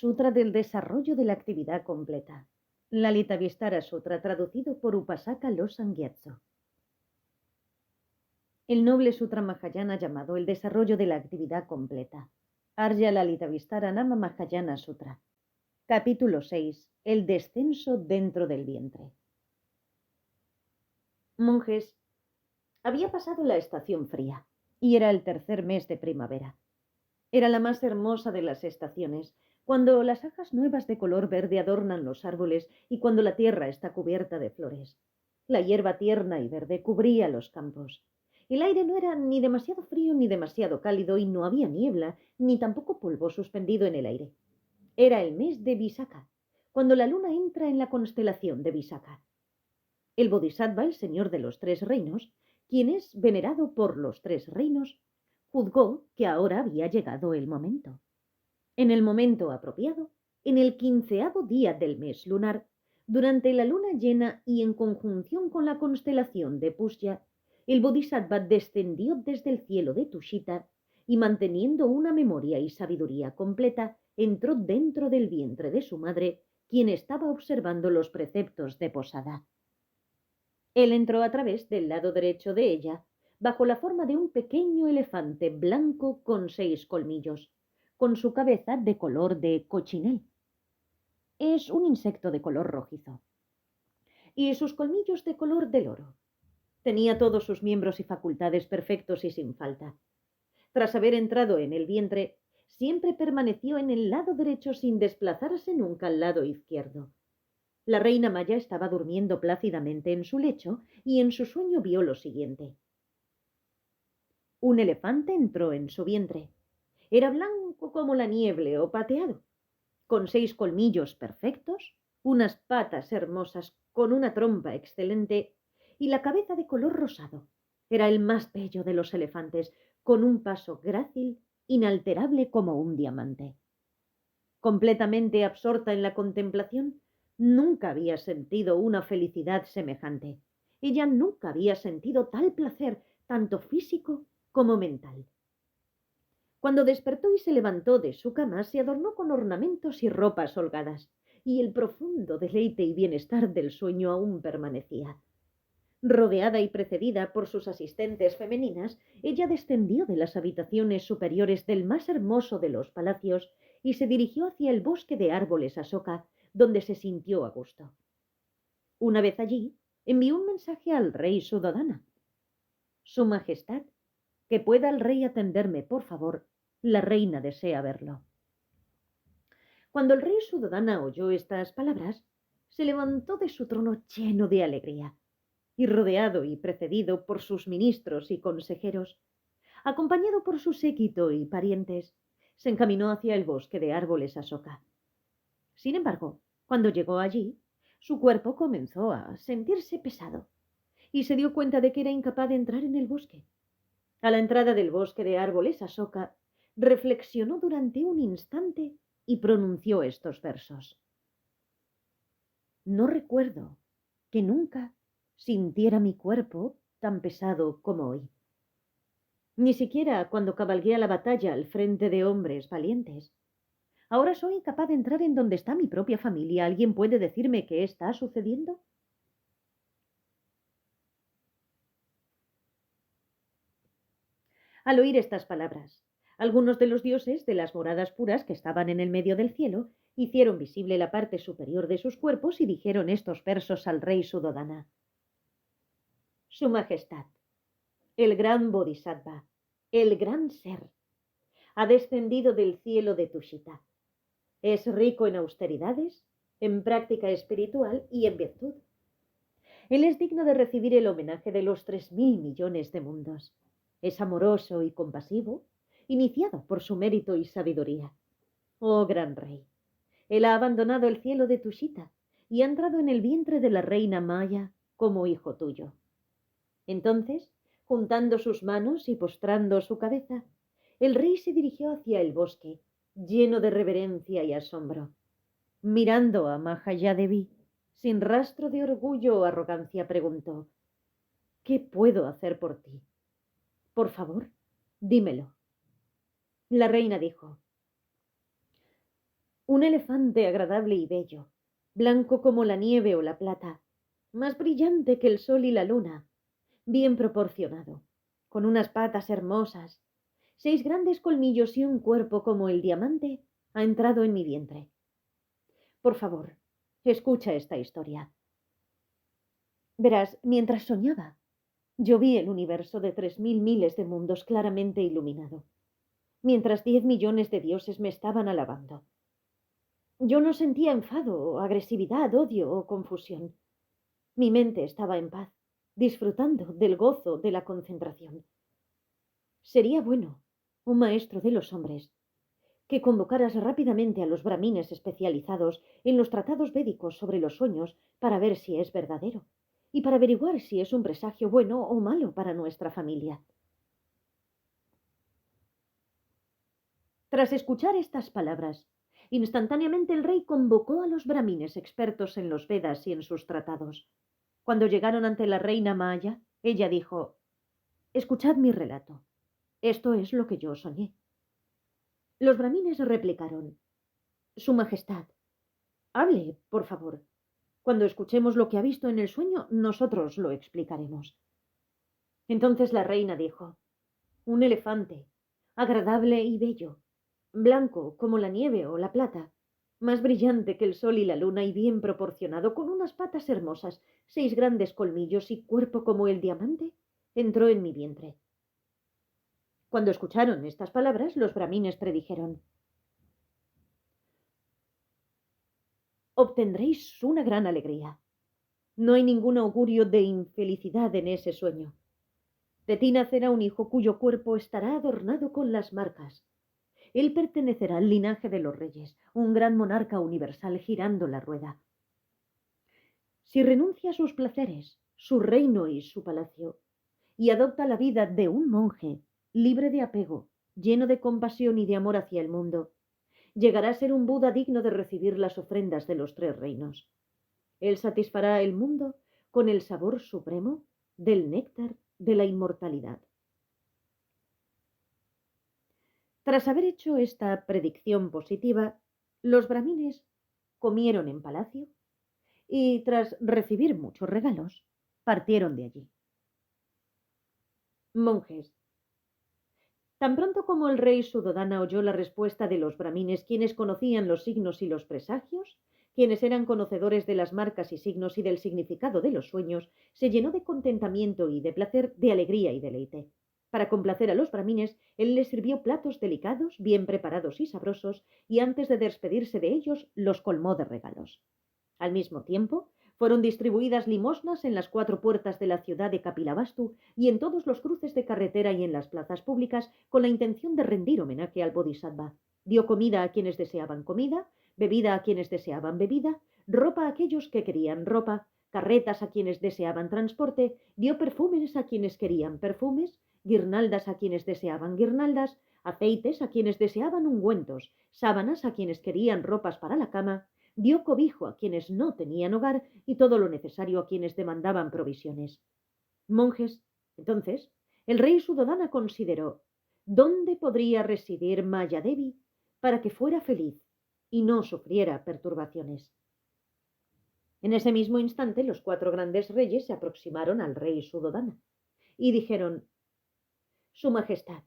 Sutra del Desarrollo de la Actividad Completa. Lalitavistara Sutra, traducido por Upasaka Losang Gyatso. El noble Sutra Mahayana llamado El Desarrollo de la Actividad Completa. Arya Lalitavistara Nama Mahayana Sutra. Capítulo 6. El descenso dentro del vientre. Monjes, había pasado la estación fría y era el tercer mes de primavera. Era la más hermosa de las estaciones, cuando las hojas nuevas de color verde adornan los árboles y cuando la tierra está cubierta de flores. La hierba tierna y verde cubría los campos. El aire no era ni demasiado frío ni demasiado cálido y no había niebla, ni tampoco polvo suspendido en el aire. Era el mes de Visakha, cuando la luna entra en la constelación de Visakha. El Bodhisattva, el señor de los tres reinos, quien es venerado por los tres reinos, juzgó que ahora había llegado el momento. En el momento apropiado, en el 15º día del mes lunar, durante la luna llena y en conjunción con la constelación de Pushya, el Bodhisattva descendió desde el cielo de Tushita y, manteniendo una memoria y sabiduría completa, entró dentro del vientre de su madre, quien estaba observando los preceptos de posada. Él entró a través del lado derecho de ella, bajo la forma de un pequeño elefante blanco con 6 colmillos, con su cabeza de color de cochinel. Es un insecto de color rojizo. Y sus colmillos de color del oro. Tenía todos sus miembros y facultades perfectos y sin falta. Tras haber entrado en el vientre, siempre permaneció en el lado derecho sin desplazarse nunca al lado izquierdo. La reina Maya estaba durmiendo plácidamente en su lecho y en su sueño vio lo siguiente. Un elefante entró en su vientre. Era blanco como la nieve o pateado, con 6 colmillos perfectos, unas patas hermosas con una trompa excelente y la cabeza de color rosado. Era el más bello de los elefantes, con un paso grácil, inalterable como un diamante. Completamente absorta en la contemplación, nunca había sentido una felicidad semejante. Ella nunca había sentido tal placer, tanto físico como mental. Cuando despertó y se levantó de su cama, se adornó con ornamentos y ropas holgadas, y el profundo deleite y bienestar del sueño aún permanecía. Rodeada y precedida por sus asistentes femeninas, ella descendió de las habitaciones superiores del más hermoso de los palacios y se dirigió hacia el bosque de árboles Asoka, donde se sintió a gusto. Una vez allí, envió un mensaje al rey Suddhodana. Su Majestad, que pueda el rey atenderme, por favor, la reina desea verlo. Cuando el rey Suddhodana oyó estas palabras, se levantó de su trono lleno de alegría, y rodeado y precedido por sus ministros y consejeros, acompañado por su séquito y parientes, se encaminó hacia el bosque de árboles Asoka. Sin embargo, cuando llegó allí, su cuerpo comenzó a sentirse pesado, y se dio cuenta de que era incapaz de entrar en el bosque. A la entrada del bosque de árboles Asoka, reflexionó durante un instante y pronunció estos versos. No recuerdo que nunca sintiera mi cuerpo tan pesado como hoy. Ni siquiera cuando cabalgué a la batalla al frente de hombres valientes. Ahora soy incapaz de entrar en donde está mi propia familia. ¿Alguien puede decirme qué está sucediendo? Al oír estas palabras, algunos de los dioses de las moradas puras que estaban en el medio del cielo hicieron visible la parte superior de sus cuerpos y dijeron estos versos al rey Suddhodana. Su Majestad, el gran Bodhisattva, el gran ser, ha descendido del cielo de Tushita. Es rico en austeridades, en práctica espiritual y en virtud. Él es digno de recibir el homenaje de los 3.000 millones de mundos. Es amoroso y compasivo, iniciado por su mérito y sabiduría. Oh gran rey, él ha abandonado el cielo de Tushita y ha entrado en el vientre de la reina Maya como hijo tuyo. Entonces, juntando sus manos y postrando su cabeza, el rey se dirigió hacia el bosque, lleno de reverencia y asombro. Mirando a Mahayadevi, sin rastro de orgullo o arrogancia, preguntó, ¿qué puedo hacer por ti? Por favor, dímelo. La reina dijo, Un elefante agradable y bello, blanco como la nieve o la plata, más brillante que el sol y la luna, bien proporcionado, con unas patas hermosas, 6 grandes colmillos y un cuerpo como el diamante, ha entrado en mi vientre. Por favor, escucha esta historia. Verás, mientras soñaba, yo vi el universo de 3000 miles de mundos claramente iluminado, mientras 10 millones de dioses me estaban alabando. Yo no sentía enfado, agresividad, odio o confusión. Mi mente estaba en paz, disfrutando del gozo de la concentración. Sería bueno, un maestro de los hombres, que convocaras rápidamente a los brahmines especializados en los tratados védicos sobre los sueños para ver si es verdadero y para averiguar si es un presagio bueno o malo para nuestra familia. Tras escuchar estas palabras, instantáneamente el rey convocó a los brahmines expertos en los Vedas y en sus tratados. Cuando llegaron ante la reina Maya, ella dijo: «Escuchad mi relato. Esto es lo que yo soñé». Los brahmines replicaron: «Su Majestad, hable, por favor. Cuando escuchemos lo que ha visto en el sueño, nosotros lo explicaremos». Entonces la reina dijo: «Un elefante, agradable y bello, blanco como la nieve o la plata, más brillante que el sol y la luna y bien proporcionado, con unas patas hermosas, 6 grandes colmillos y cuerpo como el diamante, entró en mi vientre». Cuando escucharon estas palabras, los brahmines predijeron: «Obtendréis una gran alegría. No hay ningún augurio de infelicidad en ese sueño. De ti nacerá un hijo cuyo cuerpo estará adornado con las marcas. Él pertenecerá al linaje de los reyes, un gran monarca universal girando la rueda. Si renuncia a sus placeres, su reino y su palacio, y adopta la vida de un monje, libre de apego, lleno de compasión y de amor hacia el mundo, llegará a ser un Buda digno de recibir las ofrendas de los 3 reinos. Él satisfará el mundo con el sabor supremo del néctar de la inmortalidad». Tras haber hecho esta predicción positiva, los brahmines comieron en palacio y, tras recibir muchos regalos, partieron de allí. Monjes. Tan pronto como el rey Suddhodana oyó la respuesta de los brahmines, quienes conocían los signos y los presagios, quienes eran conocedores de las marcas y signos y del significado de los sueños, se llenó de contentamiento y de placer, de alegría y deleite. Para complacer a los brahmines, él les sirvió platos delicados, bien preparados y sabrosos, y antes de despedirse de ellos, los colmó de regalos. Al mismo tiempo, fueron distribuidas limosnas en las 4 puertas de la ciudad de Kapilavastu y en todos los cruces de carretera y en las plazas públicas, con la intención de rendir homenaje al Bodhisattva. Dio comida a quienes deseaban comida, bebida a quienes deseaban bebida, ropa a aquellos que querían ropa, carretas a quienes deseaban transporte, dio perfumes a quienes querían perfumes, guirnaldas a quienes deseaban guirnaldas, aceites a quienes deseaban ungüentos, sábanas a quienes querían ropas para la cama, dio cobijo a quienes no tenían hogar y todo lo necesario a quienes demandaban provisiones. Monjes, entonces, el rey Suddhodana consideró dónde podría residir Mayadevi para que fuera feliz y no sufriera perturbaciones. En ese mismo instante, los 4 grandes reyes se aproximaron al rey Suddhodana y dijeron: «Su Majestad,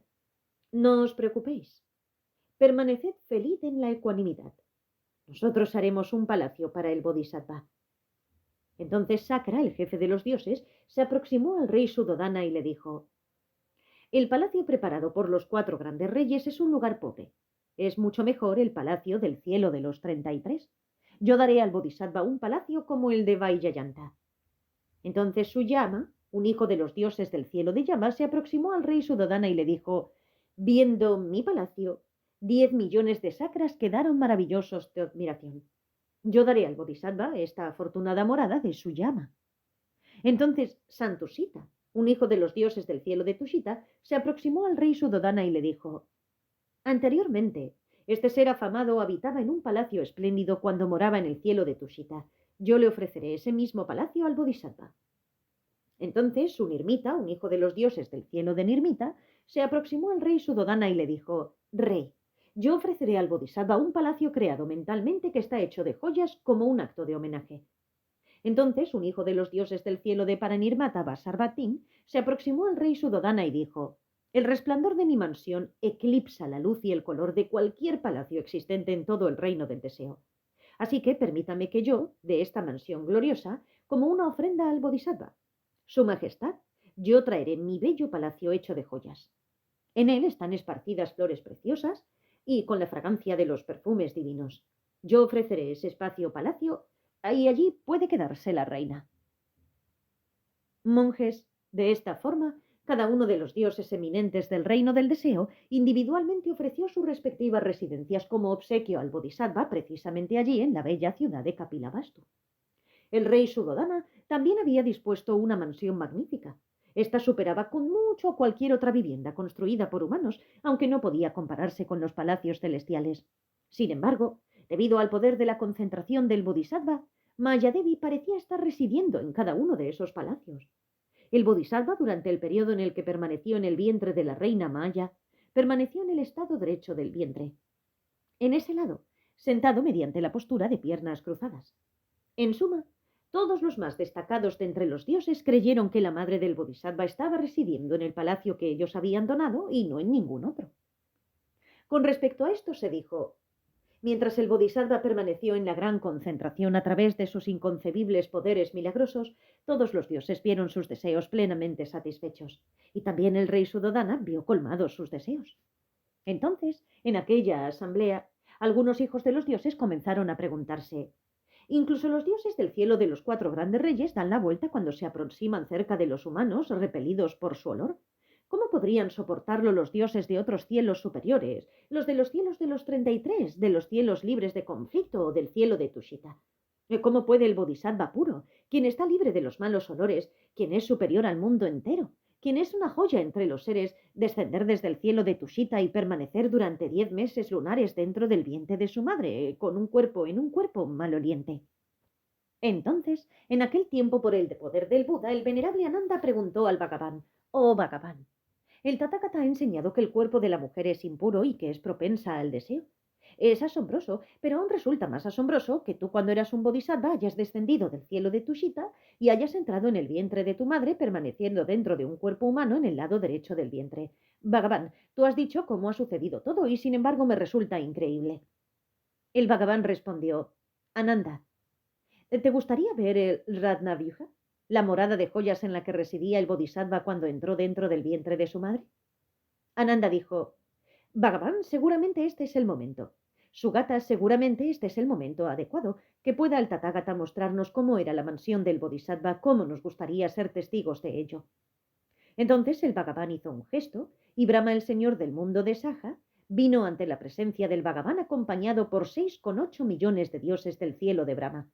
no os preocupéis. Permaneced feliz en la ecuanimidad. Nosotros haremos un palacio para el Bodhisattva». Entonces Sakra, el jefe de los dioses, se aproximó al rey Suddhodana y le dijo: «El palacio preparado por los 4 grandes reyes es un lugar pobre. Es mucho mejor el palacio del cielo de los 33. Yo daré al Bodhisattva un palacio como el de Vaiyayanta». Entonces Suyama, un hijo de los dioses del cielo de llamas, se aproximó al rey Suddhodana y le dijo: «Viendo mi palacio, 10 millones de Sakras quedaron maravillosos de admiración. Yo daré al Bodhisattva esta afortunada morada de Suyama». Entonces Santusita, un hijo de los dioses del cielo de Tushita, se aproximó al rey Suddhodana y le dijo: «Anteriormente, este ser afamado habitaba en un palacio espléndido cuando moraba en el cielo de Tushita. Yo le ofreceré ese mismo palacio al Bodhisattva». Entonces Sunirmita, un hijo de los dioses del cielo de Nirmita, se aproximó al rey Suddhodana y le dijo: «Rey, Yo ofreceré al Bodhisattva un palacio creado mentalmente que está hecho de joyas como un acto de homenaje. Entonces un hijo de los dioses del cielo de Paranirmata, Vasarvatín, se aproximó al rey Suddhodana y dijo: el resplandor de mi mansión eclipsa la luz y el color de cualquier palacio existente en todo el reino del deseo. Así que permítame que yo dé esta mansión gloriosa como una ofrenda al Bodhisattva. Su Majestad, yo traeré mi bello palacio hecho de joyas. En él están esparcidas flores preciosas y con la fragancia de los perfumes divinos. Yo ofreceré ese espacio palacio y allí puede quedarse la reina. Monjes, de esta forma, cada uno de los dioses eminentes del reino del deseo individualmente ofreció sus respectivas residencias como obsequio al Bodhisattva precisamente allí en la bella ciudad de Kapilavastu. El rey Suddhodana también había dispuesto una mansión magnífica. Esta superaba con mucho a cualquier otra vivienda construida por humanos, aunque no podía compararse con los palacios celestiales. Sin embargo, debido al poder de la concentración del Bodhisattva, Mayadevi parecía estar residiendo en cada uno de esos palacios. El Bodhisattva, durante el periodo en el que permaneció en el vientre de la reina Maya, permaneció en el estado derecho del vientre, en ese lado, sentado mediante la postura de piernas cruzadas. En suma, todos los más destacados de entre los dioses creyeron que la madre del Bodhisattva estaba residiendo en el palacio que ellos habían donado y no en ningún otro. Con respecto a esto se dijo: mientras el Bodhisattva permaneció en la gran concentración a través de sus inconcebibles poderes milagrosos, todos los dioses vieron sus deseos plenamente satisfechos, y también el rey Suddhodana vio colmados sus deseos. Entonces, en aquella asamblea, algunos hijos de los dioses comenzaron a preguntarse: incluso los dioses del cielo de los cuatro grandes reyes dan la vuelta cuando se aproximan cerca de los humanos, repelidos por su olor. ¿Cómo podrían soportarlo los dioses de otros cielos superiores, los de los 33, de los cielos libres de conflicto o del cielo de Tushita? ¿Cómo puede el Bodhisattva puro, quien está libre de los malos olores, quien es superior al mundo entero, quien es una joya entre los seres, descender desde el cielo de Tushita y permanecer durante 10 meses lunares dentro del vientre de su madre, con un cuerpo en un cuerpo maloliente? Entonces, en aquel tiempo, por el poder del Buda, el venerable Ananda preguntó al Bhagavan: oh Bhagavan, el Tathagata ha enseñado que el cuerpo de la mujer es impuro y que es propensa al deseo. Es asombroso, pero aún resulta más asombroso que tú, cuando eras un bodhisattva, hayas descendido del cielo de Tushita y hayas entrado en el vientre de tu madre, permaneciendo dentro de un cuerpo humano en el lado derecho del vientre. Bhagavan, tú has dicho cómo ha sucedido todo y sin embargo me resulta increíble. El Bhagavan respondió: Ananda, ¿te gustaría ver el Ratnavyuha, la morada de joyas en la que residía el bodhisattva cuando entró dentro del vientre de su madre? Ananda dijo: Bhagavan, seguramente este es el momento. Sugata, seguramente este es el momento adecuado, que pueda el Tathagata mostrarnos cómo era la mansión del Bodhisattva, cómo nos gustaría ser testigos de ello. Entonces el Bhagavan hizo un gesto, y Brahma, el señor del mundo de Saja, vino ante la presencia del Bhagavan acompañado por 6,8 millones de dioses del cielo de Brahma.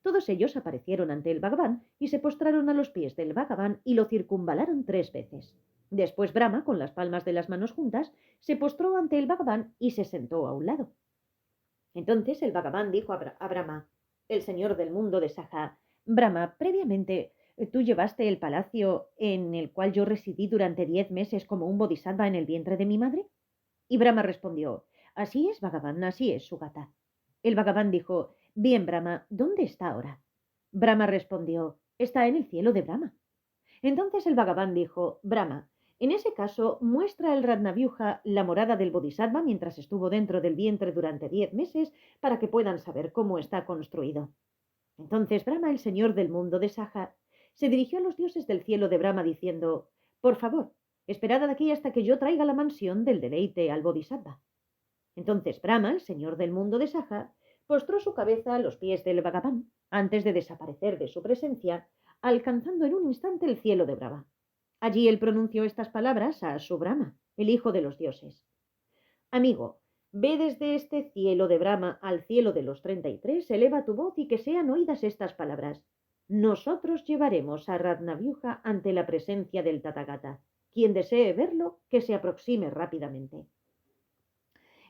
Todos ellos aparecieron ante el Bhagavan y se postraron a los pies del Bhagavan y lo circunvalaron 3 veces. Después Brahma, con las palmas de las manos juntas, se postró ante el Bhagavan y se sentó a un lado. Entonces el Bhagavan dijo a Brahma, el señor del mundo de Saja: Brahma, previamente, ¿tú llevaste el palacio en el cual yo residí durante 10 meses como un bodhisattva en el vientre de mi madre? Y Brahma respondió: así es, Bhagavan, así es, Sugata. El Bhagavan dijo: bien, Brahma, ¿dónde está ahora? Brahma respondió: está en el cielo de Brahma. Entonces el Bhagavan dijo: Brahma, en ese caso, muestra el Ratnavyuha, la morada del Bodhisattva, mientras estuvo dentro del vientre durante 10 meses, para que puedan saber cómo está construido. Entonces Brahma, el señor del mundo de Saja, se dirigió a los dioses del cielo de Brahma diciendo: por favor, esperad aquí hasta que yo traiga la mansión del deleite al Bodhisattva. Entonces Brahma, el señor del mundo de Saja, postró su cabeza a los pies del Bhagavan, antes de desaparecer de su presencia, alcanzando en un instante el cielo de Brahma. Allí él pronunció estas palabras a su Brahma, el hijo de los dioses: amigo, ve desde este cielo de Brahma al cielo de los 33, eleva tu voz y que sean oídas estas palabras: nosotros llevaremos a Ratnavyuha ante la presencia del Tathagata. Quien desee verlo, que se aproxime rápidamente.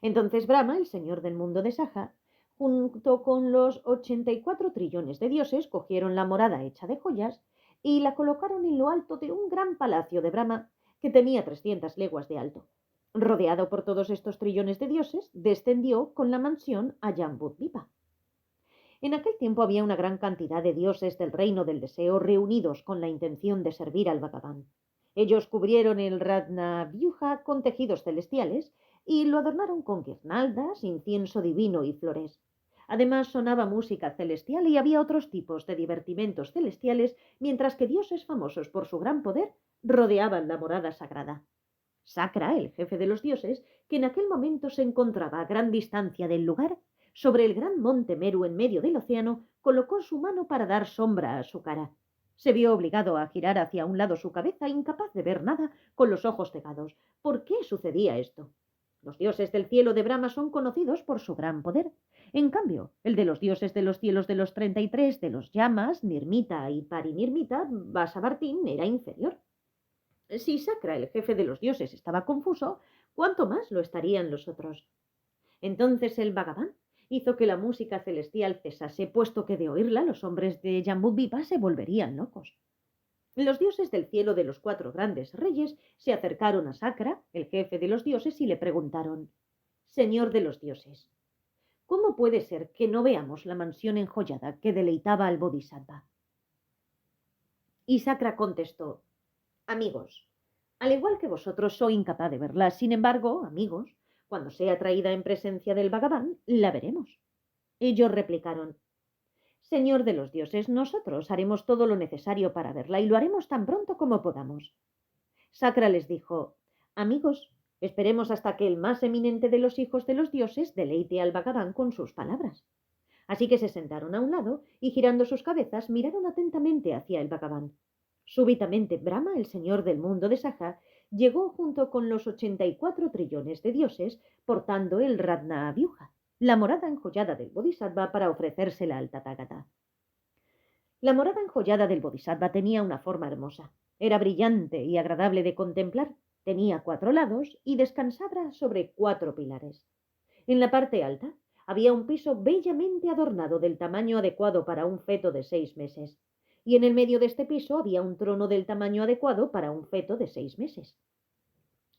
Entonces Brahma, el señor del mundo de Saja, junto con los 84 trillones de dioses, cogieron la morada hecha de joyas y la colocaron en lo alto de un gran palacio de Brahma que tenía 300 leguas de alto. Rodeado por todos estos trillones de dioses, descendió con la mansión a Jambudvipa. En aquel tiempo había una gran cantidad de dioses del reino del deseo reunidos con la intención de servir al Bhagavan. Ellos cubrieron el Ratnavyuha con tejidos celestiales y lo adornaron con guirnaldas, incienso divino y flores. Además sonaba música celestial y había otros tipos de divertimentos celestiales, mientras que dioses famosos por su gran poder rodeaban la morada sagrada. Sakra, el jefe de los dioses, que en aquel momento se encontraba a gran distancia del lugar, sobre el gran monte Meru en medio del océano, colocó su mano para dar sombra a su cara. Se vio obligado a girar hacia un lado su cabeza, incapaz de ver nada, con los ojos cegados. ¿Por qué sucedía esto? Los dioses del cielo de Brahma son conocidos por su gran poder. En cambio, el de los dioses de los cielos de los 33, de los Yamas, Nirmita y Parinirmita, Vasavartin, era inferior. Si Sakra, el jefe de los dioses, estaba confuso, ¿cuánto más lo estarían los otros? Entonces el Bhagavan hizo que la música celestial cesase, puesto que de oírla los hombres de Jambudvipa se volverían locos. Los dioses del cielo de los 4 grandes reyes se acercaron a Sakra, el jefe de los dioses, y le preguntaron: Señor de los dioses, ¿cómo puede ser que no veamos la mansión enjollada que deleitaba al Bodhisattva? Y Sakra contestó: Amigos, al igual que vosotros soy incapaz de verla. Sin embargo, amigos, cuando sea traída en presencia del Bhagavan, la veremos. Ellos replicaron: Señor de los dioses, nosotros haremos todo lo necesario para verla y lo haremos tan pronto como podamos. Sakra les dijo: Amigos, esperemos hasta que el más eminente de los hijos de los dioses deleite al Bhagavan con sus palabras. Así que se sentaron a un lado y, girando sus cabezas, miraron atentamente hacia el Bhagavan. Súbitamente Brahma, el señor del mundo de Saja, llegó junto con los 84 trillones de dioses, portando el Ratnavyuha, la morada enjollada del Bodhisattva, para ofrecérsela al Tathagata. La morada enjollada del Bodhisattva tenía una forma hermosa. Era brillante y agradable de contemplar. Tenía 4 lados y descansaba sobre 4 pilares. En la parte alta había un piso bellamente adornado del tamaño adecuado para un feto de 6 meses. Y en el medio de este piso había un trono del tamaño adecuado para un feto de 6 meses.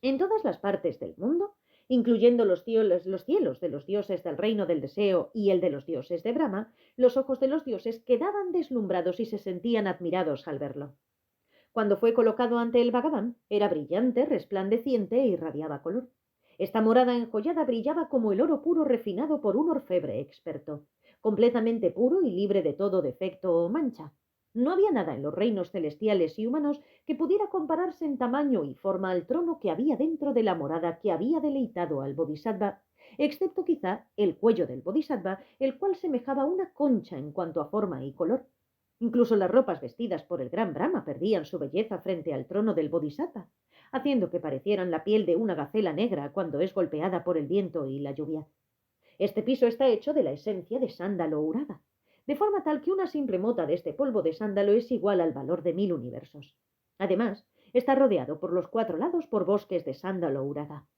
En todas las partes del mundo, incluyendo los cielos de los dioses del reino del deseo y el de los dioses de Brahma, los ojos de los dioses quedaban deslumbrados y se sentían admirados al verlo. Cuando fue colocado ante el Bhagavan, era brillante, resplandeciente e irradiaba color. Esta morada enjollada brillaba como el oro puro refinado por un orfebre experto, completamente puro y libre de todo defecto o mancha. No había nada en los reinos celestiales y humanos que pudiera compararse en tamaño y forma al trono que había dentro de la morada que había deleitado al Bodhisattva, excepto quizá el cuello del Bodhisattva, el cual semejaba una concha en cuanto a forma y color. Incluso las ropas vestidas por el gran Brahma perdían su belleza frente al trono del Bodhisattva, haciendo que parecieran la piel de una gacela negra cuando es golpeada por el viento y la lluvia. Este piso está hecho de la esencia de sándalo urada, de forma tal que una simple mota de este polvo de sándalo es igual al valor de 1000 universos. Además, está rodeado por los 4 lados por bosques de sándalo urada.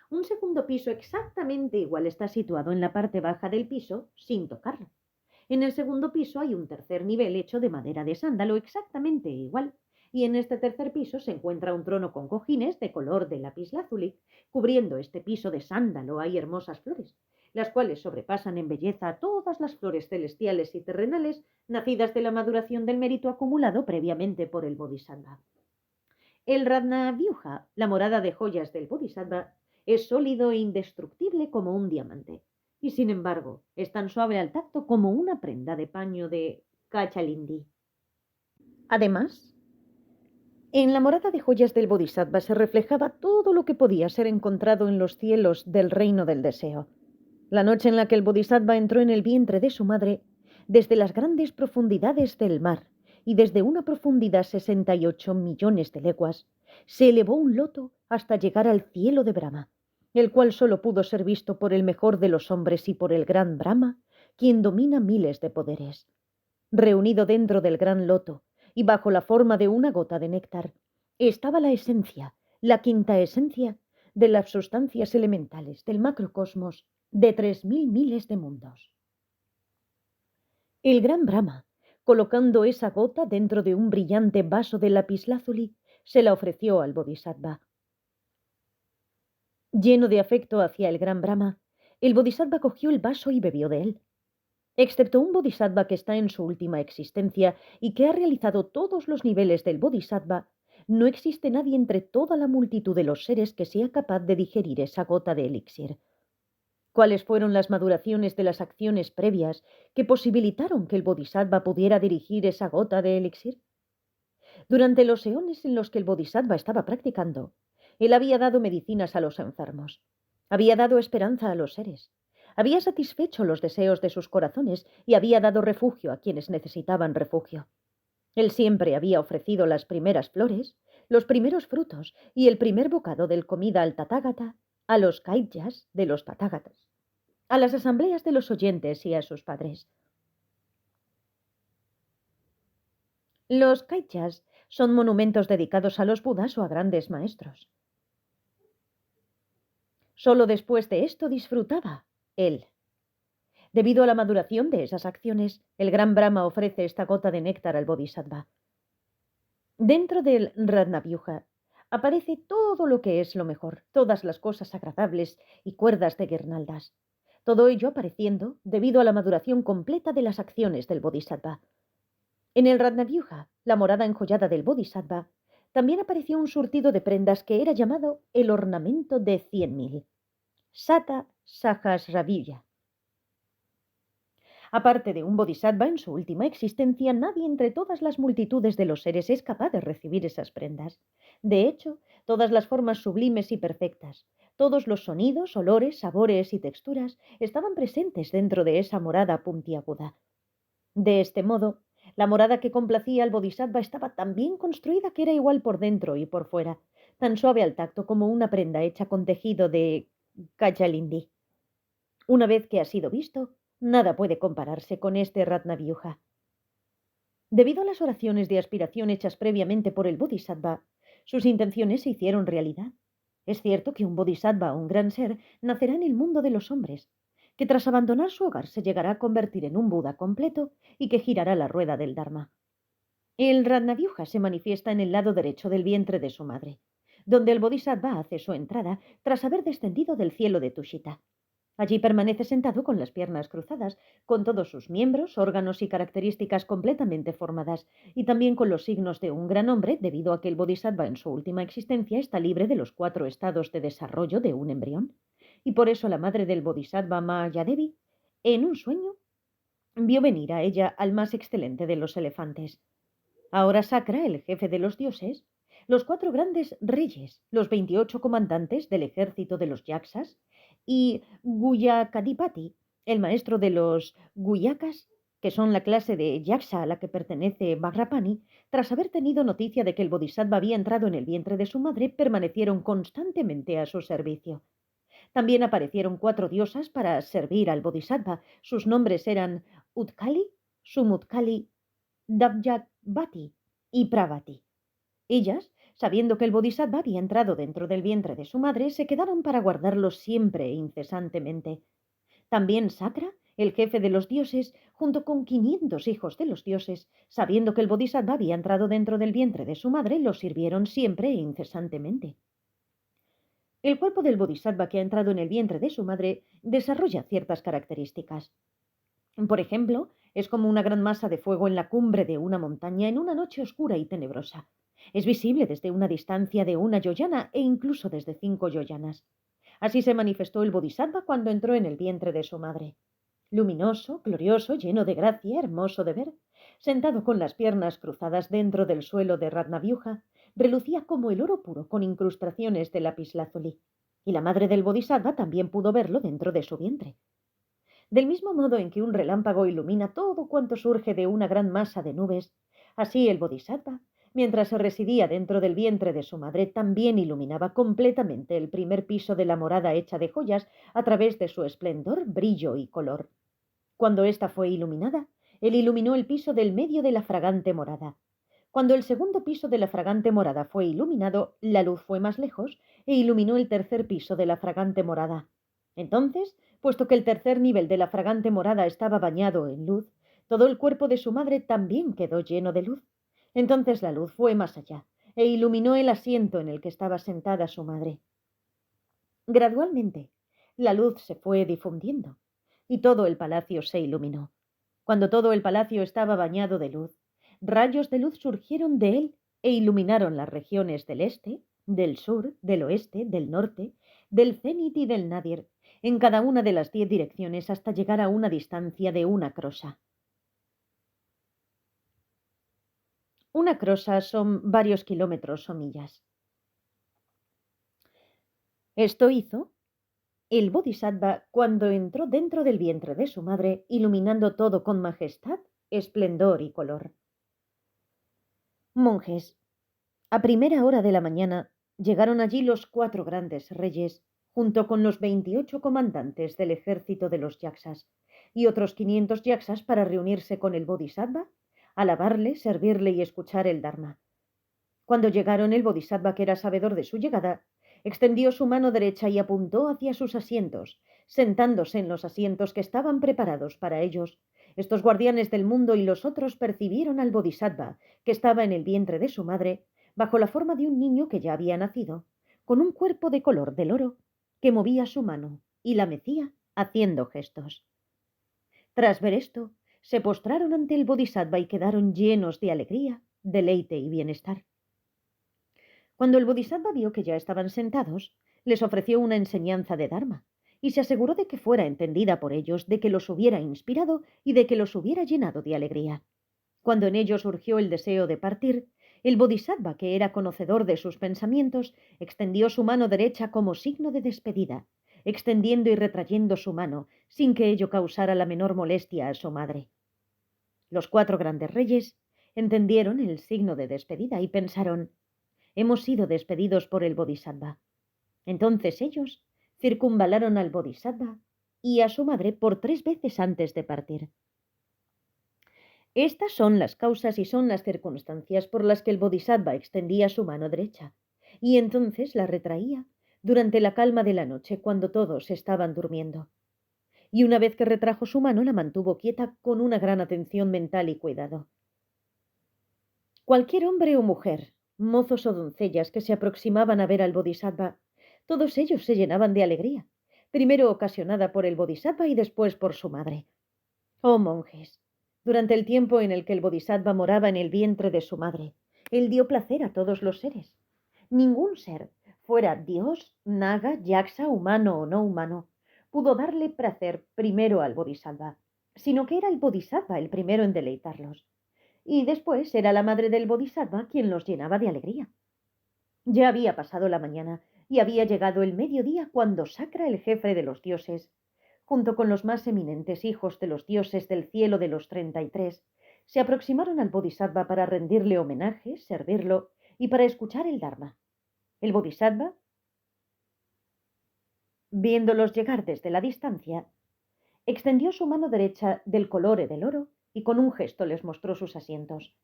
Un segundo piso exactamente igual está situado en la parte baja del piso, sin tocarlo. En el segundo piso hay un tercer nivel hecho de madera de sándalo exactamente igual, y en este tercer piso se encuentra un trono con cojines de color de lapislázuli. Cubriendo este piso de sándalo hay hermosas flores, las cuales sobrepasan en belleza a todas las flores celestiales y terrenales nacidas de la maduración del mérito acumulado previamente por el Bodhisattva. El Ratnavyuha, la morada de joyas del Bodhisattva, es sólido e indestructible como un diamante, y sin embargo es tan suave al tacto como una prenda de paño de Kachalindi. Además, en la morada de joyas del Bodhisattva se reflejaba todo lo que podía ser encontrado en los cielos del reino del deseo. La noche en la que el Bodhisattva entró en el vientre de su madre, desde las grandes profundidades del mar y desde una profundidad 68 millones de leguas, se elevó un loto hasta llegar al cielo de Brahma, el cual solo pudo ser visto por el mejor de los hombres y por el gran Brahma, quien domina miles de poderes. Reunido dentro del gran loto y bajo la forma de una gota de néctar, estaba la esencia, la quinta esencia de las sustancias elementales del macrocosmos de 3000 miles de mundos. El gran Brahma, colocando esa gota dentro de un brillante vaso de lapislázuli, se la ofreció al Bodhisattva. Lleno de afecto hacia el gran Brahma, el Bodhisattva cogió el vaso y bebió de él. Excepto un Bodhisattva que está en su última existencia y que ha realizado todos los niveles del Bodhisattva, no existe nadie entre toda la multitud de los seres que sea capaz de digerir esa gota de elixir. ¿Cuáles fueron las maduraciones de las acciones previas que posibilitaron que el Bodhisattva pudiera dirigir esa gota de elixir? Durante los eones en los que el Bodhisattva estaba practicando, él había dado medicinas a los enfermos, había dado esperanza a los seres, había satisfecho los deseos de sus corazones y había dado refugio a quienes necesitaban refugio. Él siempre había ofrecido las primeras flores, los primeros frutos y el primer bocado del comida al Tathagata, a los Kaityas de los Tathagatas, a las asambleas de los oyentes y a sus padres. Los Kaityas son monumentos dedicados a los Budas o a grandes maestros. Solo después de esto disfrutaba él. Debido a la maduración de esas acciones, el gran Brahma ofrece esta gota de néctar al Bodhisattva. Dentro del Ratnavyuha aparece todo lo que es lo mejor, todas las cosas agradables y cuerdas de guirnaldas. Todo ello apareciendo debido a la maduración completa de las acciones del Bodhisattva. En el Ratnavyuha, la morada enjollada del Bodhisattva, también apareció un surtido de prendas que era llamado el ornamento de 100.000, Sata Sahasrabhya. Aparte de un bodhisattva en su última existencia, nadie entre todas las multitudes de los seres es capaz de recibir esas prendas. De hecho, todas las formas sublimes y perfectas, todos los sonidos, olores, sabores y texturas estaban presentes dentro de esa morada puntiaguda. De este modo, la morada que complacía al bodhisattva estaba tan bien construida que era igual por dentro y por fuera, tan suave al tacto como una prenda hecha con tejido de Kachalindi. Una vez que ha sido visto, nada puede compararse con este Ratnavyuha. Debido a las oraciones de aspiración hechas previamente por el Bodhisattva, sus intenciones se hicieron realidad. Es cierto que un Bodhisattva o un gran ser nacerá en el mundo de los hombres, que tras abandonar su hogar se llegará a convertir en un Buda completo y que girará la rueda del Dharma. El Ratnavyuha se manifiesta en el lado derecho del vientre de su madre, donde el Bodhisattva hace su entrada tras haber descendido del cielo de Tushita. Allí permanece sentado con las piernas cruzadas, con todos sus miembros, órganos y características completamente formadas, y también con los signos de un gran hombre, debido a que el Bodhisattva en su última existencia está libre de los 4 estados de desarrollo de un embrión. Y por eso la madre del Bodhisattva, Mahayadevi, en un sueño, vio venir a ella al más excelente de los elefantes. Ahora Sakra, el jefe de los dioses, los 4 grandes reyes, los 28 comandantes del ejército de los Yaksas, y Guyakadipati, el maestro de los Guyakas, que son la clase de Yaksa a la que pertenece Vajrapani, tras haber tenido noticia de que el Bodhisattva había entrado en el vientre de su madre, permanecieron constantemente a su servicio. También aparecieron 4 diosas para servir al Bodhisattva. Sus nombres eran Utkali, Sumutkali, Dabjabati y Pravati. Ellas, sabiendo que el Bodhisattva había entrado dentro del vientre de su madre, se quedaron para guardarlo siempre e incesantemente. También Sakra, el jefe de los dioses, junto con 500 hijos de los dioses, sabiendo que el Bodhisattva había entrado dentro del vientre de su madre, lo sirvieron siempre e incesantemente. El cuerpo del Bodhisattva que ha entrado en el vientre de su madre desarrolla ciertas características. Por ejemplo, es como una gran masa de fuego en la cumbre de una montaña en una noche oscura y tenebrosa. Es visible desde una distancia de 1 yojana e incluso desde 5 yojanas. Así se manifestó el Bodhisattva cuando entró en el vientre de su madre. Luminoso, glorioso, lleno de gracia, hermoso de ver, sentado con las piernas cruzadas dentro del suelo de Ratnavyuha, relucía como el oro puro con incrustaciones de lapislázuli. Y la madre del Bodhisattva también pudo verlo dentro de su vientre. Del mismo modo en que un relámpago ilumina todo cuanto surge de una gran masa de nubes, así el Bodhisattva, mientras residía dentro del vientre de su madre, también iluminaba completamente el primer piso de la morada hecha de joyas a través de su esplendor, brillo y color. Cuando ésta fue iluminada, él iluminó el piso del medio de la fragante morada. Cuando el segundo piso de la fragante morada fue iluminado, la luz fue más lejos e iluminó el tercer piso de la fragante morada. Entonces, puesto que el tercer nivel de la fragante morada estaba bañado en luz, todo el cuerpo de su madre también quedó lleno de luz. Entonces la luz fue más allá e iluminó el asiento en el que estaba sentada su madre. Gradualmente, la luz se fue difundiendo y todo el palacio se iluminó. Cuando todo el palacio estaba bañado de luz, rayos de luz surgieron de él e iluminaron las regiones del este, del sur, del oeste, del norte, del cenit y del nadir, en cada una de las 10 direcciones hasta llegar a una distancia de una crosa. Una crosa son varios kilómetros o millas. Esto hizo el Bodhisattva cuando entró dentro del vientre de su madre, iluminando todo con majestad, esplendor y color. Monjes, a primera hora de la mañana llegaron allí los 4 grandes reyes, junto con los 28 comandantes del ejército de los yaksas, y otros 500 yaksas para reunirse con el Bodhisattva, alabarle, servirle y escuchar el Dharma. Cuando llegaron, el Bodhisattva, que era sabedor de su llegada, extendió su mano derecha y apuntó hacia sus asientos, sentándose en los asientos que estaban preparados para ellos. Estos guardianes del mundo y los otros percibieron al Bodhisattva, que estaba en el vientre de su madre, bajo la forma de un niño que ya había nacido, con un cuerpo de color del oro, que movía su mano y la mecía haciendo gestos. Tras ver esto, se postraron ante el Bodhisattva y quedaron llenos de alegría, deleite y bienestar. Cuando el Bodhisattva vio que ya estaban sentados, les ofreció una enseñanza de Dharma y se aseguró de que fuera entendida por ellos, de que los hubiera inspirado y de que los hubiera llenado de alegría. Cuando en ellos surgió el deseo de partir, el Bodhisattva, que era conocedor de sus pensamientos, extendió su mano derecha como signo de despedida, extendiendo y retrayendo su mano, sin que ello causara la menor molestia a su madre. Los 4 grandes reyes entendieron el signo de despedida y pensaron: hemos sido despedidos por el Bodhisattva. Entonces ellos circunvalaron al Bodhisattva y a su madre por 3 veces antes de partir. Estas son las causas y son las circunstancias por las que el Bodhisattva extendía su mano derecha y entonces la retraía durante la calma de la noche cuando todos estaban durmiendo. Y una vez que retrajo su mano, la mantuvo quieta con una gran atención mental y cuidado. Cualquier hombre o mujer, mozos o doncellas que se aproximaban a ver al Bodhisattva, todos ellos se llenaban de alegría, primero ocasionada por el Bodhisattva y después por su madre. Oh monjes, durante el tiempo en el que el Bodhisattva moraba en el vientre de su madre, él dio placer a todos los seres. Ningún ser, fuera Dios, naga, yaksa, humano o no humano, pudo darle placer primero al Bodhisattva, sino que era el Bodhisattva el primero en deleitarlos. Y después era la madre del Bodhisattva quien los llenaba de alegría. Ya había pasado la mañana y había llegado el mediodía cuando Sakra, el jefe de los dioses, junto con los más eminentes hijos de los dioses del cielo de los 33, se aproximaron al Bodhisattva para rendirle homenaje, servirlo y para escuchar el Dharma. El Bodhisattva, viéndolos llegar desde la distancia, extendió su mano derecha del color del oro y con un gesto les mostró sus asientos.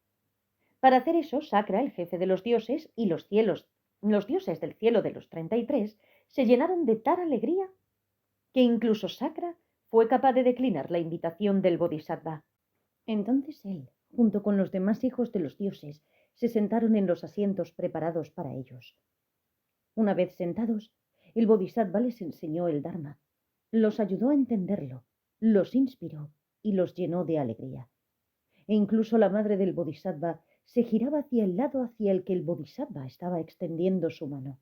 Para hacer eso, Sakra, el jefe de los dioses, y los dioses del cielo de los 33, se llenaron de tal alegría que incluso Sakra fue capaz de declinar la invitación del Bodhisattva. Entonces él, junto con los demás hijos de los dioses, se sentaron en los asientos preparados para ellos. Una vez sentados, el Bodhisattva les enseñó el Dharma, los ayudó a entenderlo, los inspiró y los llenó de alegría. E incluso la madre del Bodhisattva se giraba hacia el lado hacia el que el Bodhisattva estaba extendiendo su mano.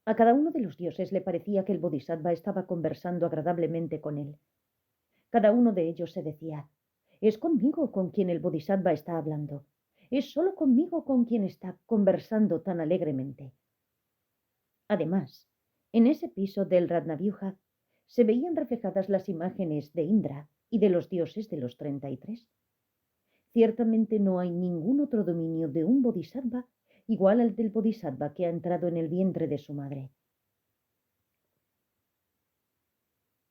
A cada uno de los dioses le parecía que el Bodhisattva estaba conversando agradablemente con él. Cada uno de ellos se decía: es conmigo con quien el Bodhisattva está hablando, es solo conmigo con quien está conversando tan alegremente. Además, en ese piso del Ratnavyuha se veían reflejadas las imágenes de Indra y de los dioses de los 33. Ciertamente no hay ningún otro dominio de un Bodhisattva igual al del Bodhisattva que ha entrado en el vientre de su madre.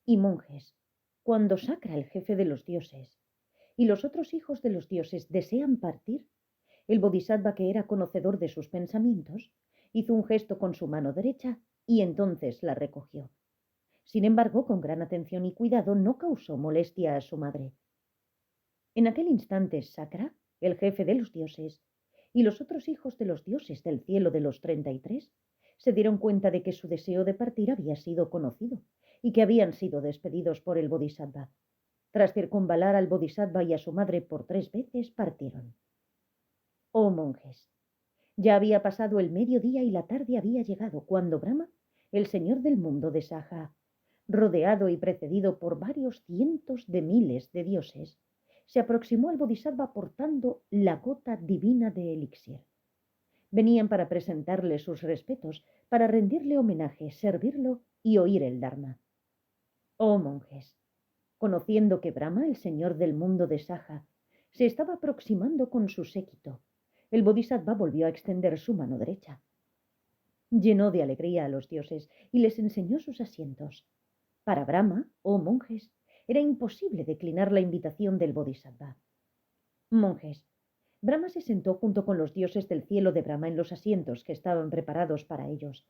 Y monjes, cuando Sakra, el jefe de los dioses, y los otros hijos de los dioses desean partir, el Bodhisattva, que era conocedor de sus pensamientos, hizo un gesto con su mano derecha y entonces la recogió. Sin embargo, con gran atención y cuidado, no causó molestia a su madre. En aquel instante, Sakra, el jefe de los dioses, y los otros hijos de los dioses del cielo de los 33, se dieron cuenta de que su deseo de partir había sido conocido y que habían sido despedidos por el Bodhisattva. Tras circunvalar al Bodhisattva y a su madre por 3 veces, partieron. Oh monjes, ya había pasado el mediodía y la tarde había llegado cuando Brahma, el señor del mundo de Saja, rodeado y precedido por varios cientos de miles de dioses, se aproximó al Bodhisattva portando la gota divina de elixir. Venían para presentarle sus respetos, para rendirle homenaje, servirlo y oír el Dharma. Oh monjes, conociendo que Brahma, el señor del mundo de Saja, se estaba aproximando con su séquito, el Bodhisattva volvió a extender su mano derecha. Llenó de alegría a los dioses y les enseñó sus asientos. Para Brahma, oh monjes, era imposible declinar la invitación del Bodhisattva. Monjes, Brahma se sentó junto con los dioses del cielo de Brahma en los asientos que estaban preparados para ellos.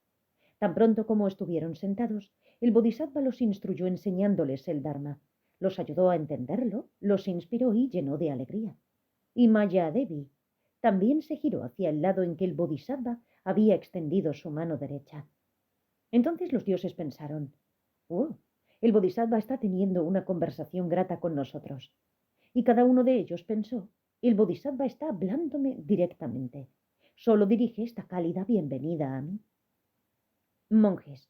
Tan pronto como estuvieron sentados, el Bodhisattva los instruyó enseñándoles el Dharma, los ayudó a entenderlo, los inspiró y llenó de alegría. Y Mayadevi también se giró hacia el lado en que el Bodhisattva había extendido su mano derecha. Entonces los dioses pensaron, «Oh, el Bodhisattva está teniendo una conversación grata con nosotros». Y cada uno de ellos pensó, «El Bodhisattva está hablándome directamente. Solo dirige esta cálida bienvenida a mí». Monjes,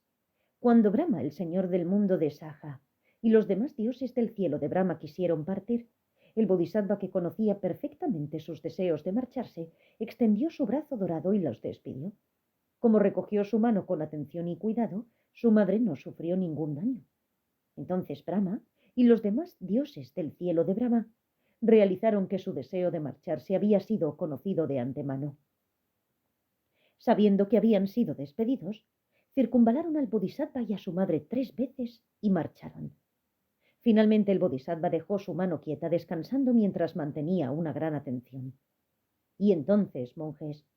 cuando Brahma, el señor del mundo de Saja, y los demás dioses del cielo de Brahma quisieron partir, el Bodhisattva, que conocía perfectamente sus deseos de marcharse, extendió su brazo dorado y los despidió. Como recogió su mano con atención y cuidado, su madre no sufrió ningún daño. Entonces Brahma y los demás dioses del cielo de Brahma realizaron que su deseo de marcharse había sido conocido de antemano. Sabiendo que habían sido despedidos, circunvalaron al Bodhisattva y a su madre 3 veces y marcharon. Finalmente el Bodhisattva dejó su mano quieta descansando mientras mantenía una gran atención. Y entonces, monjes,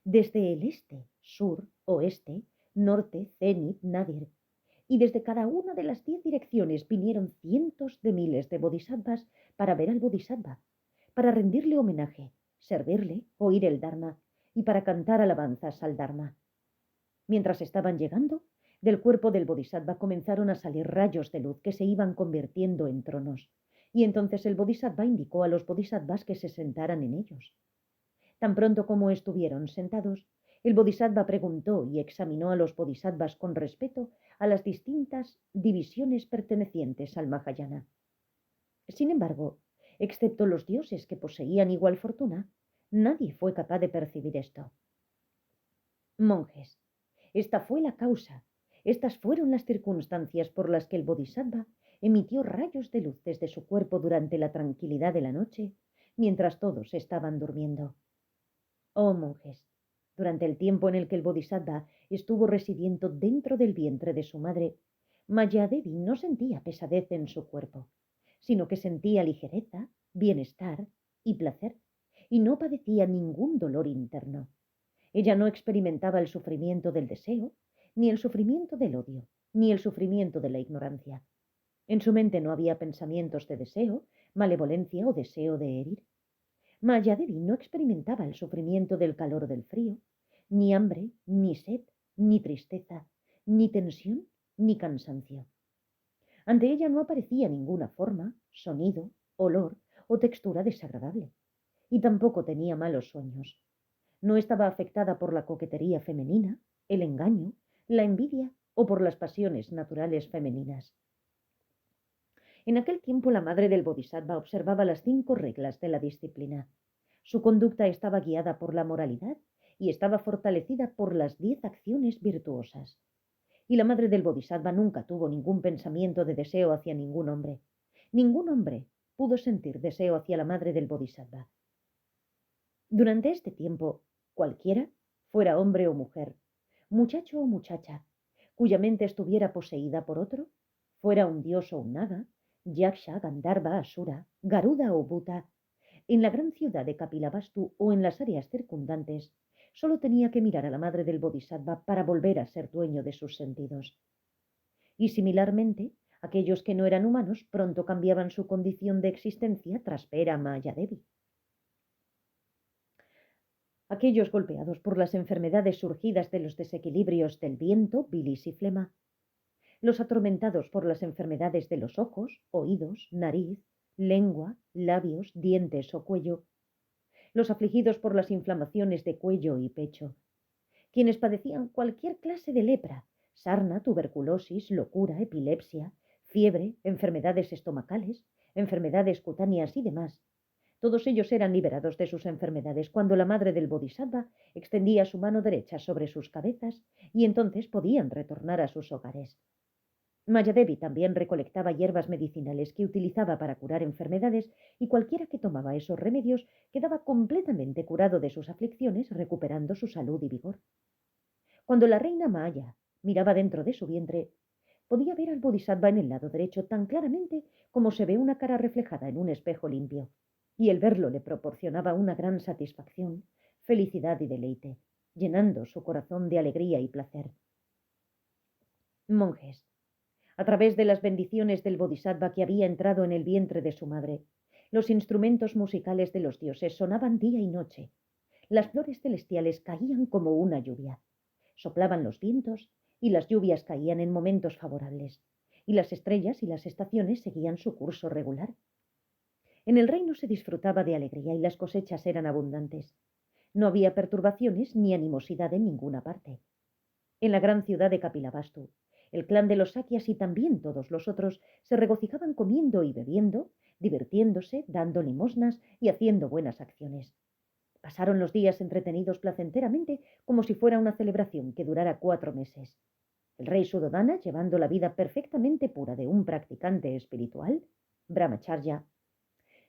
desde el este, sur, oeste, norte, cenit, nadir, y desde cada una de las 10 direcciones vinieron cientos de miles de bodhisattvas para ver al Bodhisattva, para rendirle homenaje, servirle, oír el Dharma y para cantar alabanzas al Dharma. Mientras estaban llegando, del cuerpo del Bodhisattva comenzaron a salir rayos de luz que se iban convirtiendo en tronos, y entonces el Bodhisattva indicó a los bodhisattvas que se sentaran en ellos. Tan pronto como estuvieron sentados, el Bodhisattva preguntó y examinó a los bodhisattvas con respeto a las distintas divisiones pertenecientes al Mahayana. Sin embargo, excepto los dioses que poseían igual fortuna, nadie fue capaz de percibir esto. Monjes, esta fue la causa, estas fueron las circunstancias por las que el Bodhisattva emitió rayos de luz desde su cuerpo durante la tranquilidad de la noche, mientras todos estaban durmiendo. Oh monjes, durante el tiempo en el que el Bodhisattva estuvo residiendo dentro del vientre de su madre, Mayadevi no sentía pesadez en su cuerpo, sino que sentía ligereza, bienestar y placer, y no padecía ningún dolor interno. Ella no experimentaba el sufrimiento del deseo, ni el sufrimiento del odio, ni el sufrimiento de la ignorancia. En su mente no había pensamientos de deseo, malevolencia o deseo de herir. Mayadevi no experimentaba el sufrimiento del calor o del frío, ni hambre, ni sed, ni tristeza, ni tensión, ni cansancio. Ante ella no aparecía ninguna forma, sonido, olor o textura desagradable, y tampoco tenía malos sueños. No estaba afectada por la coquetería femenina, el engaño, la envidia o por las pasiones naturales femeninas. En aquel tiempo la madre del Bodhisattva observaba las 5 reglas de la disciplina. Su conducta estaba guiada por la moralidad y estaba fortalecida por las 10 acciones virtuosas. Y la madre del Bodhisattva nunca tuvo ningún pensamiento de deseo hacia ningún hombre. Ningún hombre pudo sentir deseo hacia la madre del Bodhisattva. Durante este tiempo, cualquiera, fuera hombre o mujer, muchacho o muchacha, cuya mente estuviera poseída por otro, fuera un dios o un naga, yaksha, gandharva, asura, garuda o bhuta, en la gran ciudad de Kapilavastu o en las áreas circundantes, solo tenía que mirar a la madre del Bodhisattva para volver a ser dueño de sus sentidos. Y similarmente, aquellos que no eran humanos pronto cambiaban su condición de existencia tras ver a Mayadevi. aquellos golpeados por las enfermedades surgidas de los desequilibrios del viento, bilis y flema, los atormentados por las enfermedades de los ojos, oídos, nariz, lengua, labios, dientes o cuello, los afligidos por las inflamaciones de cuello y pecho, quienes padecían cualquier clase de lepra, sarna, tuberculosis, locura, epilepsia, fiebre, enfermedades estomacales, enfermedades cutáneas y demás. Todos ellos eran liberados de sus enfermedades cuando la madre del Bodhisattva extendía su mano derecha sobre sus cabezas y entonces podían retornar a sus hogares. Mayadevi también recolectaba hierbas medicinales que utilizaba para curar enfermedades y cualquiera que tomaba esos remedios quedaba completamente curado de sus aflicciones, recuperando su salud y vigor. Cuando la reina Maya miraba dentro de su vientre, podía ver al Bodhisattva en el lado derecho tan claramente como se ve una cara reflejada en un espejo limpio, y el verlo le proporcionaba una gran satisfacción, felicidad y deleite, llenando su corazón de alegría y placer. Monjes. A través de las bendiciones del Bodhisattva que había entrado en el vientre de su madre, los instrumentos musicales de los dioses sonaban día y noche. Las flores celestiales caían como una lluvia. Soplaban los vientos y las lluvias caían en momentos favorables, y las estrellas y las estaciones seguían su curso regular. En el reino se disfrutaba de alegría y las cosechas eran abundantes. No había perturbaciones ni animosidad en ninguna parte. En la gran ciudad de Kapilavastu, el clan de los Sakyas y también todos los otros se regocijaban comiendo y bebiendo, divirtiéndose, dando limosnas y haciendo buenas acciones. Pasaron los días entretenidos placenteramente como si fuera una celebración que durara 4 meses. El rey Suddhodana, llevando la vida perfectamente pura de un practicante espiritual, Brahmacharya,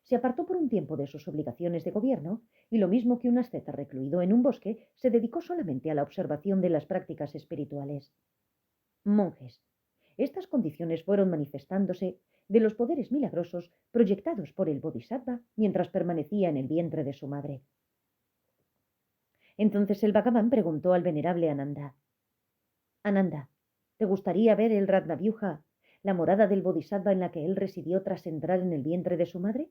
se apartó por un tiempo de sus obligaciones de gobierno y, lo mismo que un asceta recluido en un bosque, se dedicó solamente a la observación de las prácticas espirituales. Monjes. Estas condiciones fueron manifestándose de los poderes milagrosos proyectados por el Bodhisattva mientras permanecía en el vientre de su madre. Entonces el Bhagavan preguntó al venerable Ananda: Ananda, ¿te gustaría ver el Ratnavyuja, la morada del Bodhisattva en la que él residió tras entrar en el vientre de su madre?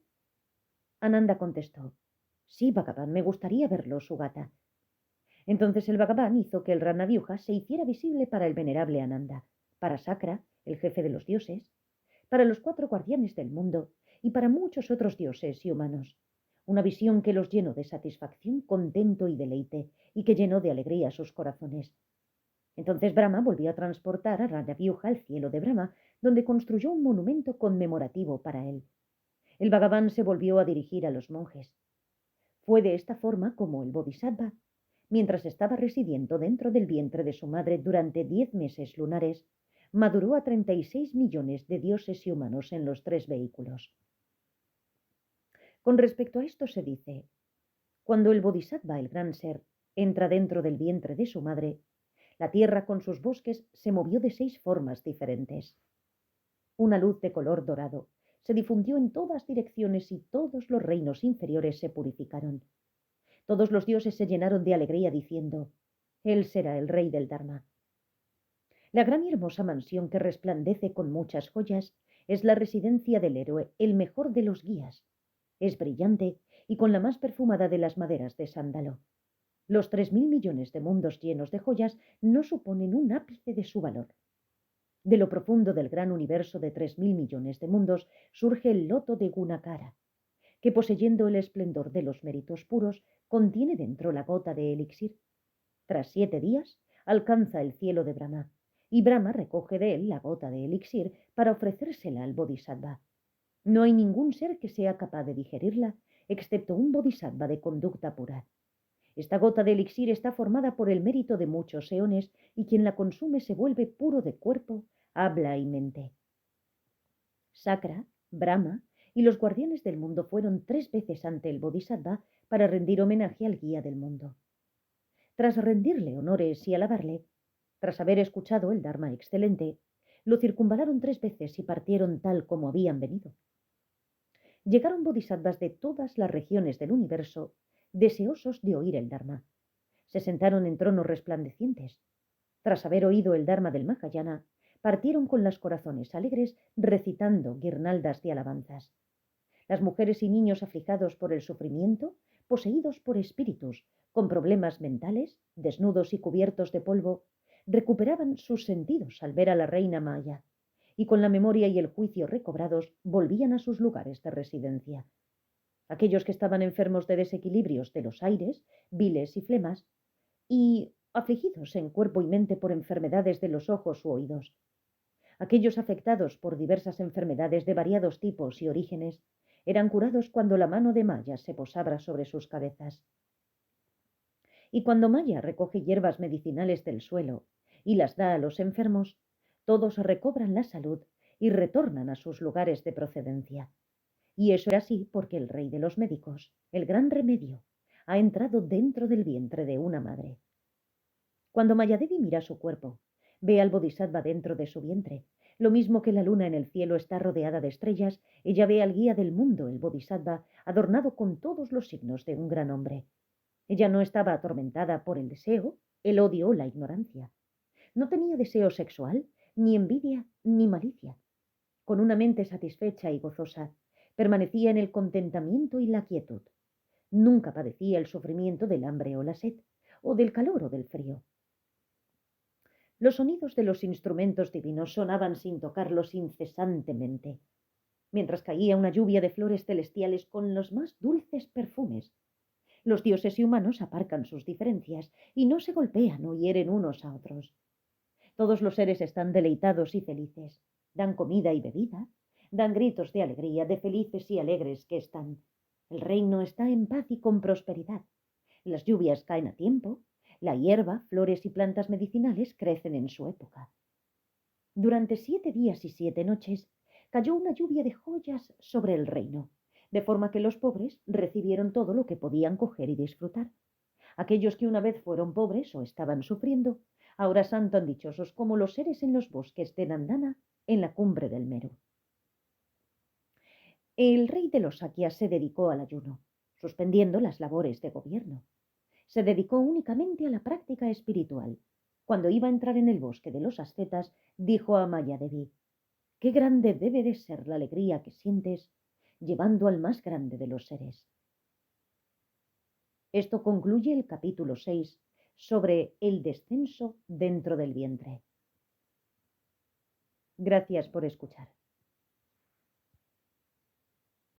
Ananda contestó: Sí, Bhagavan, me gustaría verlo, Sugata. Entonces el Bhagavan hizo que el Ratnavyuja se hiciera visible para el venerable Ananda, para Sakra, el jefe de los dioses, para los 4 guardianes del mundo y para muchos otros dioses y humanos. Una visión que los llenó de satisfacción, contento y deleite, y que llenó de alegría sus corazones. Entonces Brahma volvió a transportar a Ratnavyuja al cielo de Brahma, donde construyó un monumento conmemorativo para él. El Bhagavan se volvió a dirigir a los monjes. Fue de esta forma como el Bodhisattva, mientras estaba residiendo dentro del vientre de su madre durante 10 meses lunares, maduró a 36 millones de dioses y humanos en los 3 vehículos. Con respecto a esto se dice: cuando el Bodhisattva, el gran ser, entra dentro del vientre de su madre, la tierra con sus bosques se movió de 6 formas diferentes. Una luz de color dorado se difundió en todas direcciones y todos los reinos inferiores se purificaron. Todos los dioses se llenaron de alegría diciendo: Él será el rey del Dharma. La gran y hermosa mansión que resplandece con muchas joyas es la residencia del héroe, el mejor de los guías. Es brillante y con la más perfumada de las maderas de sándalo. Los 3.000 millones de mundos llenos de joyas no suponen un ápice de su valor. De lo profundo del gran universo de 3.000 millones de mundos surge el loto de Gunakara, que, poseyendo el esplendor de los méritos puros, contiene dentro la gota de elixir. Tras 7 días, alcanza el cielo de Brahma, y Brahma recoge de él la gota de elixir para ofrecérsela al Bodhisattva. No hay ningún ser que sea capaz de digerirla, excepto un Bodhisattva de conducta pura. Esta gota de elixir está formada por el mérito de muchos eones, y quien la consume se vuelve puro de cuerpo, habla y mente. Sakra, Brahma y los guardianes del mundo fueron 3 veces ante el Bodhisattva para rendir homenaje al guía del mundo. Tras rendirle honores y alabarle, tras haber escuchado el Dharma excelente, lo circunvalaron 3 veces y partieron tal como habían venido. Llegaron bodhisattvas de todas las regiones del universo, deseosos de oír el Dharma. Se sentaron en tronos resplandecientes. Tras haber oído el Dharma del Mahayana, partieron con los corazones alegres, recitando guirnaldas de alabanzas. Las mujeres y niños afligidos por el sufrimiento poseídos por espíritus, con problemas mentales, desnudos y cubiertos de polvo, recuperaban sus sentidos al ver a la reina Maya, y con la memoria y el juicio recobrados volvían a sus lugares de residencia. Aquellos que estaban enfermos de desequilibrios de los aires, biles y flemas, y afligidos en cuerpo y mente por enfermedades de los ojos u oídos. Aquellos afectados por diversas enfermedades de variados tipos y orígenes eran curados cuando la mano de Maya se posaba sobre sus cabezas. Y cuando Maya recoge hierbas medicinales del suelo y las da a los enfermos, todos recobran la salud y retornan a sus lugares de procedencia. Y eso era así porque el rey de los médicos, el gran remedio, ha entrado dentro del vientre de una madre. Cuando Mayadevi mira su cuerpo, ve al Bodhisattva dentro de su vientre. Lo mismo que la luna en el cielo está rodeada de estrellas, ella ve al guía del mundo, el Bodhisattva, adornado con todos los signos de un gran hombre. Ella no estaba atormentada por el deseo, el odio o la ignorancia. No tenía deseo sexual, ni envidia, ni malicia. Con una mente satisfecha y gozosa, permanecía en el contentamiento y la quietud. Nunca padecía el sufrimiento del hambre o la sed, o del calor o del frío. Los sonidos de los instrumentos divinos sonaban sin tocarlos incesantemente, mientras caía una lluvia de flores celestiales con los más dulces perfumes. Los dioses y humanos aparcan sus diferencias y no se golpean o hieren unos a otros. Todos los seres están deleitados y felices, dan comida y bebida, dan gritos de alegría, de felices y alegres que están. El reino está en paz y con prosperidad. Las lluvias caen a tiempo, la hierba, flores y plantas medicinales crecen en su época. Durante 7 días y 7 noches cayó una lluvia de joyas sobre el reino, de forma que los pobres recibieron todo lo que podían coger y disfrutar. Aquellos que una vez fueron pobres o estaban sufriendo, ahora son tan dichosos como los seres en los bosques de Nandana en la cumbre del Meru. El rey de los Sakyas se dedicó al ayuno, suspendiendo las labores de gobierno. Se dedicó únicamente a la práctica espiritual. Cuando iba a entrar en el bosque de los ascetas, dijo a Mayadevi: «Qué grande debe de ser la alegría que sientes llevando al más grande de los seres». Esto concluye el capítulo 6 sobre el descenso dentro del vientre. Gracias por escuchar.